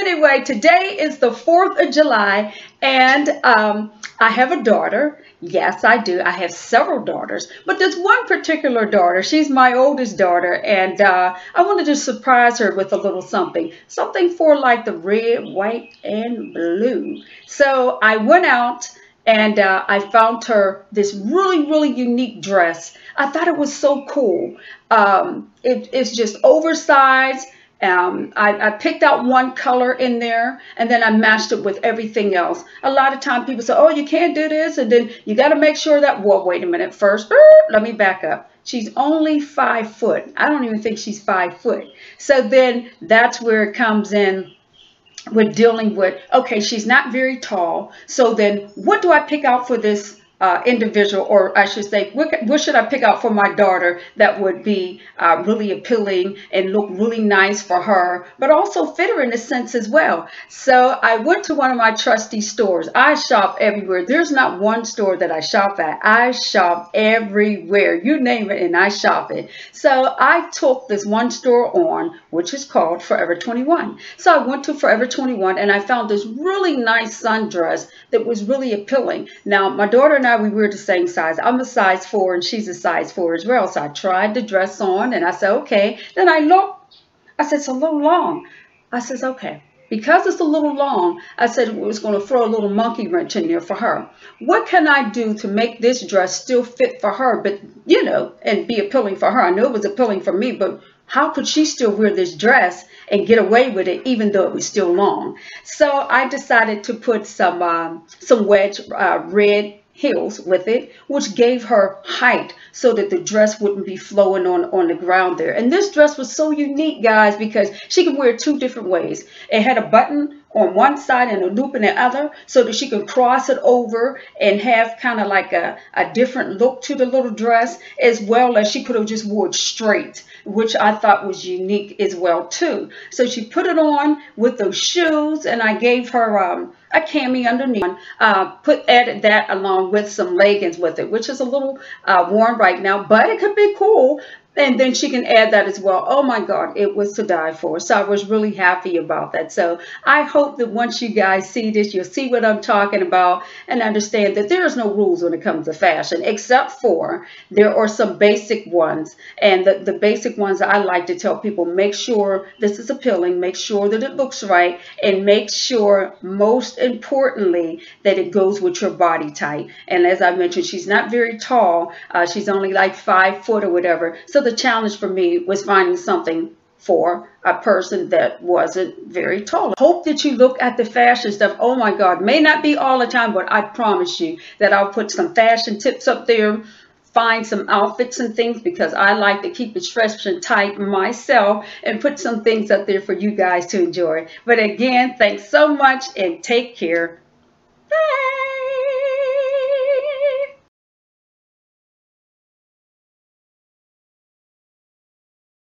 anyway, today is the 4th of July, and I have a daughter. Yes, I do. I have several daughters, but there's one particular daughter. She's my oldest daughter, and I wanted to surprise her with a little something. Something for like the red, white, and blue. So I went out and I found her this really unique dress. I thought it was so cool. It's just oversized. I picked out one color in there, and then I matched it with everything else. A lot of time people say, oh, you can't do this, and then you got to make sure that, well, wait a minute first. Let me back up. She's only 5 foot. I don't even think she's 5 foot. So then that's where it comes in. We're dealing with, okay, she's not very tall. So then what do I pick out for this individual, or I should say, what should I pick out for my daughter that would be really appealing and look really nice for her, but also fit her in a sense as well? So I went to one of my trusty stores. I shop everywhere. There's not one store that I shop at. I shop everywhere. You name it, and I shop it. So I took this one store on, which is called Forever 21. So I went to Forever 21, and I found this really nice sundress that was really appealing. Now, my daughter and we were the same size. I'm a size 4 and she's a size 4 as well. So I tried the dress on and I said, okay. Then I looked, I said, it's a little long. I said, okay. Because it's a little long, I said it was going to throw a little monkey wrench in there for her. What can I do to make this dress still fit for her, but, you know, and be appealing for her? I know it was appealing for me, but how could she still wear this dress and get away with it even though it was still long? So I decided to put some wedge red heels with it, which gave her height so that the dress wouldn't be flowing on the ground there. And this dress was so unique, guys, because she could wear it 2 different ways. It had a button on one side and a loop in the other, so that she could cross it over and have kind of like a different look to the little dress, as well as she could have just wore it straight, which I thought was unique as well too. So she put it on with those shoes, and I gave her a cami underneath. Added that along with some leggings with it, which is a little warm right now, but it could be cool. And then she can add that as well. Oh my God, it was to die for. So I was really happy about that. So I hope that once you guys see this, you'll see what I'm talking about and understand that there is no rules when it comes to fashion, except for there are some basic ones. And the basic ones I like to tell people, make sure this is appealing, make sure that it looks right, and make sure, most importantly, that it goes with your body type. And as I mentioned, she's not very tall. She's only like 5 foot or whatever. So the challenge for me was finding something for a person that wasn't very tall. Hope that you look at the fashion stuff. Oh my God, may not be all the time, but I promise you that I'll put some fashion tips up there, find some outfits and things, because I like to keep it fresh and tight myself, and put some things up there for you guys to enjoy. But again, thanks so much and take care.